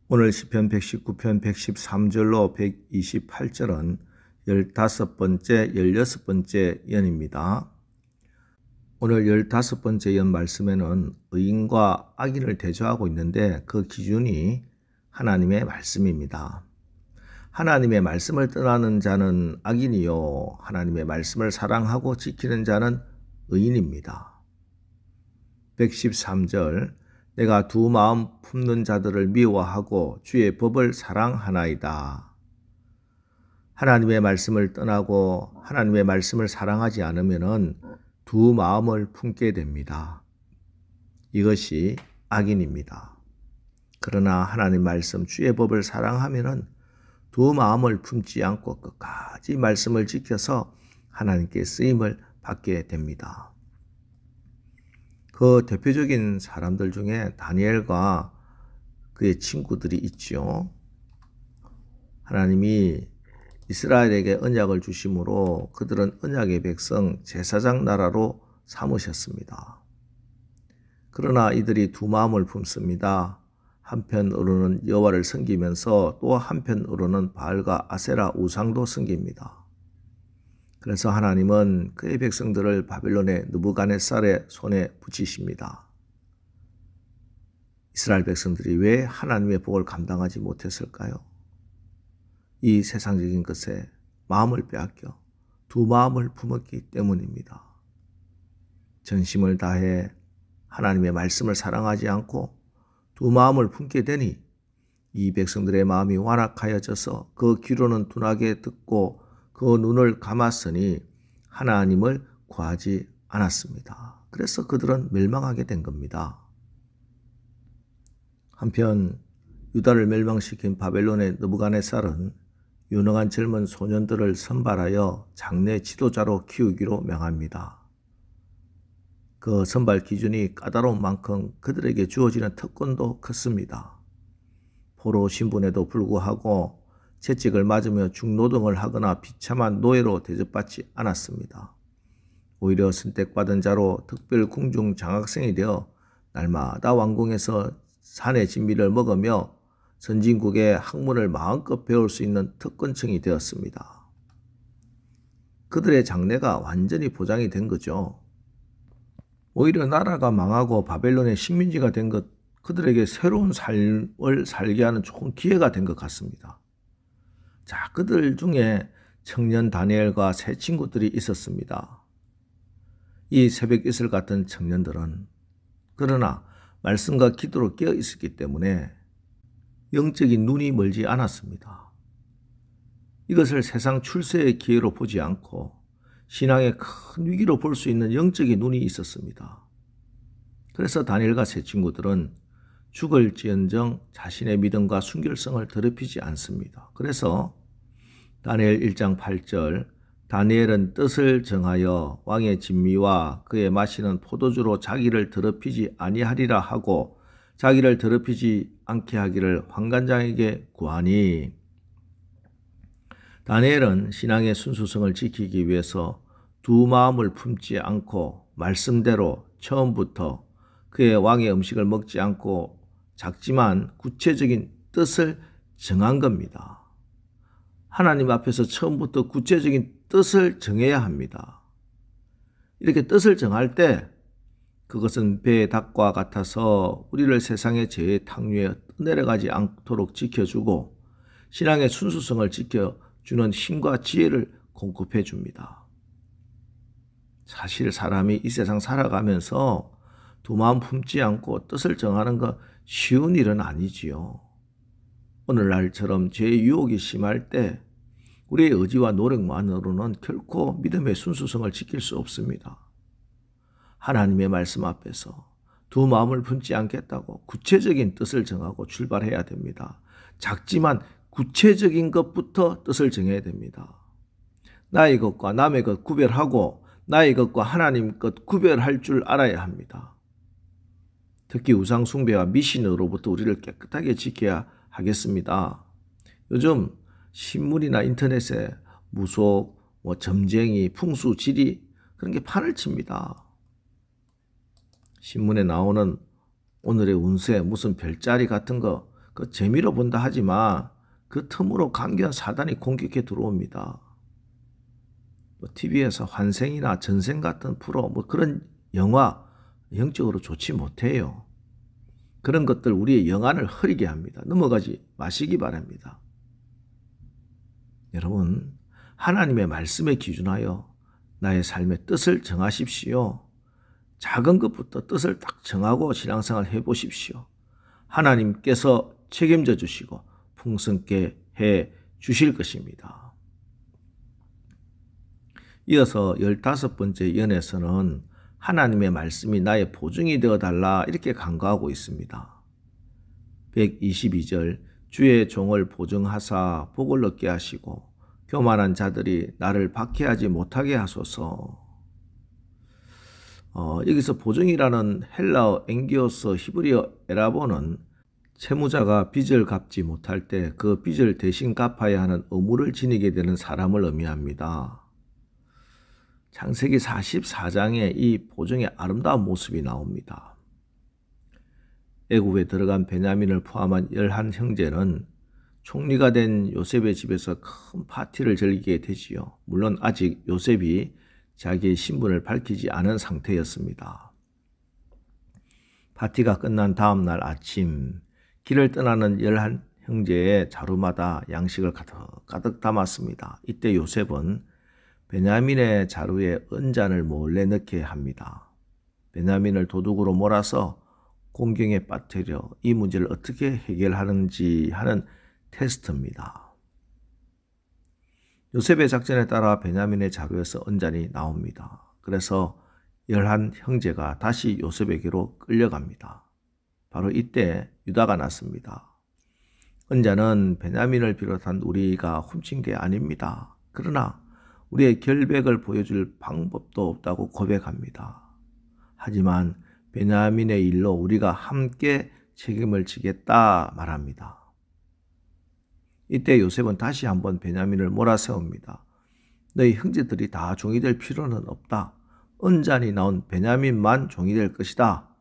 오늘 시편 119편 113절로 128절은 15번째, 16번째 연입니다. 오늘 15번째 연 말씀에는 의인과 악인을 대조하고 있는데 그 기준이 하나님의 말씀입니다. 하나님의 말씀을 떠나는 자는 악인이요, 하나님의 말씀을 사랑하고 지키는 자는 의인입니다. 113절 내가 두 마음 품는 자들을 미워하고 주의 법을 사랑하나이다. 하나님의 말씀을 떠나고 하나님의 말씀을 사랑하지 않으면 두 마음을 품게 됩니다. 이것이 악인입니다. 그러나 하나님 말씀 주의 법을 사랑하면 두 마음을 품지 않고 끝까지 말씀을 지켜서 하나님께 쓰임을 받게 됩니다. 그 대표적인 사람들 중에 다니엘과 그의 친구들이 있죠. 하나님이 이스라엘에게 언약을 주심으로 그들은 언약의 백성 제사장 나라로 삼으셨습니다. 그러나 이들이 두 마음을 품습니다. 한편으로는 여호와를 섬기면서 또 한편으로는 바알과 아세라 우상도 섬깁니다. 그래서 하나님은 그의 백성들을 바벨론의 느부갓네살의 손에 붙이십니다. 이스라엘 백성들이 왜 하나님의 복을 감당하지 못했을까요? 이 세상적인 것에 마음을 빼앗겨 두 마음을 품었기 때문입니다. 전심을 다해 하나님의 말씀을 사랑하지 않고 두 마음을 품게 되니 이 백성들의 마음이 완악하여져서 그 귀로는 둔하게 듣고 그 눈을 감았으니 하나님을 구하지 않았습니다. 그래서 그들은 멸망하게 된 겁니다. 한편 유다를 멸망시킨 바벨론의 느부갓네살은 유능한 젊은 소년들을 선발하여 장래 지도자로 키우기로 명합니다. 그 선발 기준이 까다로운 만큼 그들에게 주어지는 특권도 컸습니다. 포로 신분에도 불구하고 채찍을 맞으며 중노동을 하거나 비참한 노예로 대접받지 않았습니다. 오히려 선택받은 자로 특별 궁중 장학생이 되어 날마다 왕궁에서 산의 진미를 먹으며 선진국의 학문을 마음껏 배울 수 있는 특권층이 되었습니다. 그들의 장래가 완전히 보장이 된 거죠. 오히려 나라가 망하고 바벨론의 식민지가 된 것, 그들에게 새로운 삶을 살게 하는 좋은 기회가 된 것 같습니다. 자, 그들 중에 청년 다니엘과 세 친구들이 있었습니다. 이 새벽 이슬 같은 청년들은 그러나 말씀과 기도로 깨어 있었기 때문에 영적인 눈이 멀지 않았습니다. 이것을 세상 출세의 기회로 보지 않고 신앙의 큰 위기로 볼 수 있는 영적인 눈이 있었습니다. 그래서 다니엘과 세 친구들은 죽을지언정 자신의 믿음과 순결성을 더럽히지 않습니다. 그래서 다니엘 1장 8절 다니엘은 뜻을 정하여 왕의 진미와 그의 마시는 포도주로 자기를 더럽히지 아니하리라 하고 자기를 더럽히지 않게 하기를 환관장에게 구하니, 다니엘은 신앙의 순수성을 지키기 위해서 두 마음을 품지 않고 말씀대로 처음부터 그의 왕의 음식을 먹지 않고 작지만 구체적인 뜻을 정한 겁니다. 하나님 앞에서 처음부터 구체적인 뜻을 정해야 합니다. 이렇게 뜻을 정할 때 그것은 배의 닭과 같아서 우리를 세상의 죄의 탕류에 떠내려가지 않도록 지켜주고 신앙의 순수성을 지켜주는 힘과 지혜를 공급해 줍니다. 사실 사람이 이 세상 살아가면서 두 마음 품지 않고 뜻을 정하는 거 쉬운 일은 아니지요. 오늘날처럼 죄의 유혹이 심할 때 우리의 의지와 노력만으로는 결코 믿음의 순수성을 지킬 수 없습니다. 하나님의 말씀 앞에서 두 마음을 품지 않겠다고 구체적인 뜻을 정하고 출발해야 됩니다. 작지만 구체적인 것부터 뜻을 정해야 됩니다. 나의 것과 남의 것 구별하고 나의 것과 하나님 것 구별할 줄 알아야 합니다. 특히 우상 숭배와 미신으로부터 우리를 깨끗하게 지켜야 하겠습니다. 요즘 신문이나 인터넷에 무속, 점쟁이, 풍수, 지리 그런 게 판을 칩니다. 신문에 나오는 오늘의 운세, 무슨 별자리 같은 거 그 재미로 본다 하지만 그 틈으로 강교한 사단이 공격해 들어옵니다. TV에서 환생이나 전생 같은 프로 그런 영화 영적으로 좋지 못해요. 그런 것들 우리의 영안을 흐리게 합니다. 넘어가지 마시기 바랍니다. 여러분, 하나님의 말씀에 기준하여 나의 삶의 뜻을 정하십시오. 작은 것부터 뜻을 딱 정하고 신앙생활 해보십시오. 하나님께서 책임져 주시고 풍성케 해 주실 것입니다. 이어서 15번째 연에서는 하나님의 말씀이 나의 보증이 되어달라 이렇게 간구하고 있습니다. 122절 주의 종을 보증하사 복을 얻게 하시고 교만한 자들이 나를 박해하지 못하게 하소서. 여기서 보증이라는 헬라어 엥기오스 히브리어 에라본은 채무자가 빚을 갚지 못할 때 그 빚을 대신 갚아야 하는 의무를 지니게 되는 사람을 의미합니다. 창세기 44장에 이 보증의 아름다운 모습이 나옵니다. 애굽에 들어간 베냐민을 포함한 11형제는 총리가 된 요셉의 집에서 큰 파티를 즐기게 되지요. 물론 아직 요셉이 자기의 신분을 밝히지 않은 상태였습니다. 파티가 끝난 다음 날 아침 길을 떠나는 11형제의 자루마다 양식을 가득 담았습니다. 이때 요셉은 베냐민의 자루에 은잔을 몰래 넣게 합니다. 베냐민을 도둑으로 몰아서 공경에 빠뜨려 이 문제를 어떻게 해결하는지 하는 테스트입니다. 요셉의 작전에 따라 베냐민의 자루에서 은잔이 나옵니다. 그래서 11형제가 다시 요셉에게로 끌려갑니다. 바로 이때 유다가 났습니다. 은잔은 베냐민을 비롯한 우리가 훔친 게 아닙니다. 그러나 우리의 결백을 보여줄 방법도 없다고 고백합니다. 하지만 베냐민의 일로 우리가 함께 책임을 지겠다 말합니다. 이때 요셉은 다시 한번 베냐민을 몰아세웁니다. 너희 형제들이 다 종이 될 필요는 없다. 은잔이 나온 베냐민만 종이 될 것이다.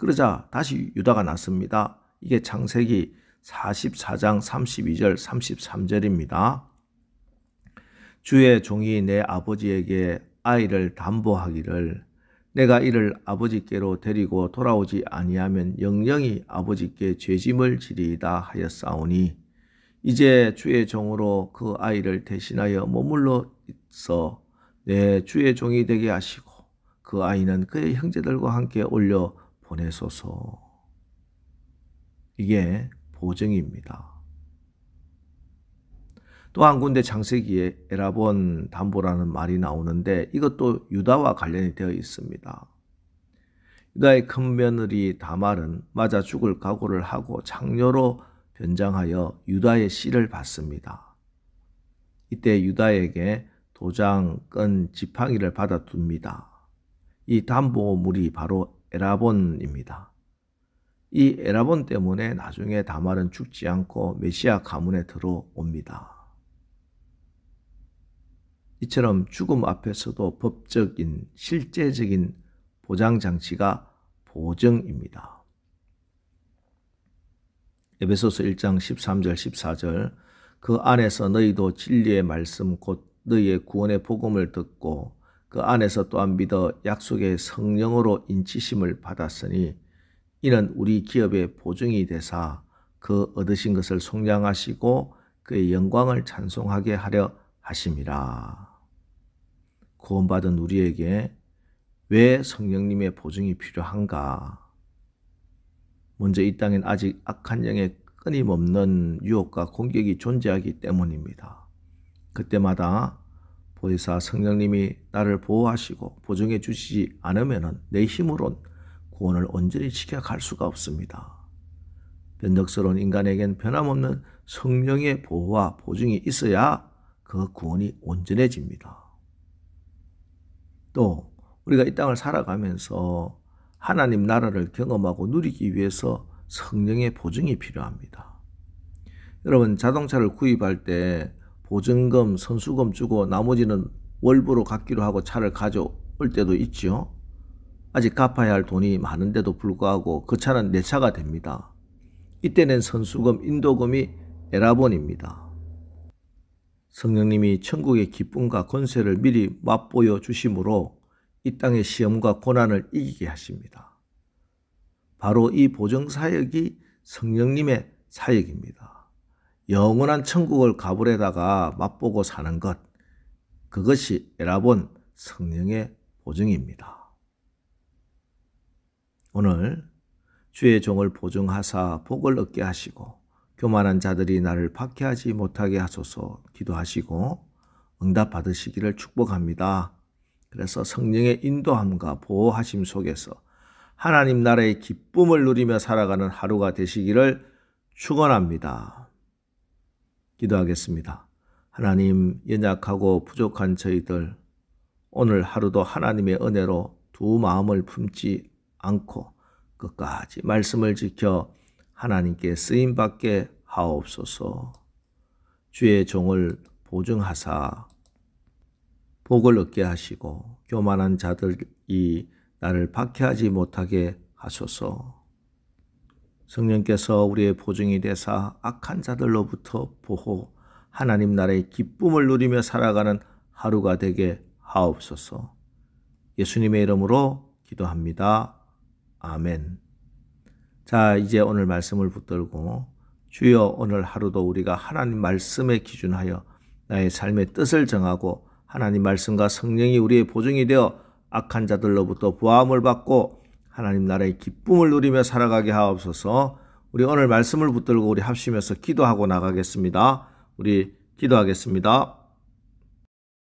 그러자 다시 유다가 났습니다. 이게 창세기 44장 32절 33절입니다. 주의 종이 내 아버지에게 아이를 담보하기를 내가 이를 아버지께로 데리고 돌아오지 아니하면 영영이 아버지께 죄짐을 지리이다 하였사오니 이제 주의 종으로 그 아이를 대신하여 머물러 있어 내 주의 종이 되게 하시고 그 아이는 그의 형제들과 함께 올려 보내소서. 이게 보증입니다. 또 한 군데 창세기에 에라본 담보라는 말이 나오는데 이것도 유다와 관련이 되어 있습니다. 유다의 큰 며느리 다말은 맞아 죽을 각오를 하고 장녀로 변장하여 유다의 씨를 받습니다. 이때 유다에게 도장, 끈, 지팡이를 받아둡니다. 이 담보물이 바로 에라본입니다. 이 에라본 때문에 나중에 다말은 죽지 않고 메시아 가문에 들어옵니다. 이처럼 죽음 앞에서도 법적인 실제적인 보장장치가 보증입니다. 에베소서 1장 13절 14절 그 안에서 너희도 진리의 말씀 곧 너희의 구원의 복음을 듣고 그 안에서 또한 믿어 약속의 성령으로 인치심을 받았으니 이는 우리 기업의 보증이 되사 그 얻으신 것을 속량하시고 그의 영광을 찬송하게 하려 하심이라. 구원받은 우리에게 왜 성령님의 보증이 필요한가? 먼저 이 땅엔 아직 악한 영의 끊임없는 유혹과 공격이 존재하기 때문입니다. 그때마다 보혜사 성령님이 나를 보호하시고 보증해 주시지 않으면 내 힘으론 구원을 온전히 지켜갈 수가 없습니다. 변덕스러운 인간에겐 변함없는 성령의 보호와 보증이 있어야 그 구원이 온전해집니다. 또 우리가 이 땅을 살아가면서 하나님 나라를 경험하고 누리기 위해서 성령의 보증이 필요합니다. 여러분 자동차를 구입할 때 보증금, 선수금 주고 나머지는 월부로 갚기로 하고 차를 가져올 때도 있죠. 아직 갚아야 할 돈이 많은데도 불구하고 그 차는 내 차가 됩니다. 이때 낸 선수금, 인도금이 에라본입니다. 성령님이 천국의 기쁨과 권세를 미리 맛보여 주심으로 이 땅의 시험과 고난을 이기게 하십니다. 바로 이 보증사역이 성령님의 사역입니다. 영원한 천국을 가불에다가 맛보고 사는 것, 그것이 에라본 성령의 보증입니다. 오늘 주의 종을 보증하사 복을 얻게 하시고 교만한 자들이 나를 박해하지 못하게 하소서 기도하시고 응답 받으시기를 축복합니다. 그래서 성령의 인도함과 보호하심 속에서 하나님 나라의 기쁨을 누리며 살아가는 하루가 되시기를 축원합니다. 기도하겠습니다. 하나님, 연약하고 부족한 저희들 오늘 하루도 하나님의 은혜로 두 마음을 품지 않고 끝까지 말씀을 지켜 하나님께 쓰임받게 하옵소서. 주의 종을 보증하사 복을 얻게 하시고 교만한 자들이 나를 박해하지 못하게 하소서. 성령께서 우리의 보증이 되사 악한 자들로부터 보호, 하나님 나라의 기쁨을 누리며 살아가는 하루가 되게 하옵소서. 예수님의 이름으로 기도합니다. 아멘. 자, 이제 오늘 말씀을 붙들고 주여 오늘 하루도 우리가 하나님 말씀에 기준하여 나의 삶의 뜻을 정하고 하나님 말씀과 성령이 우리의 보증이 되어 악한 자들로부터 보호함을 받고 하나님 나라의 기쁨을 누리며 살아가게 하옵소서. 우리 오늘 말씀을 붙들고 우리 합심해서 기도하고 나가겠습니다. 우리 기도하겠습니다.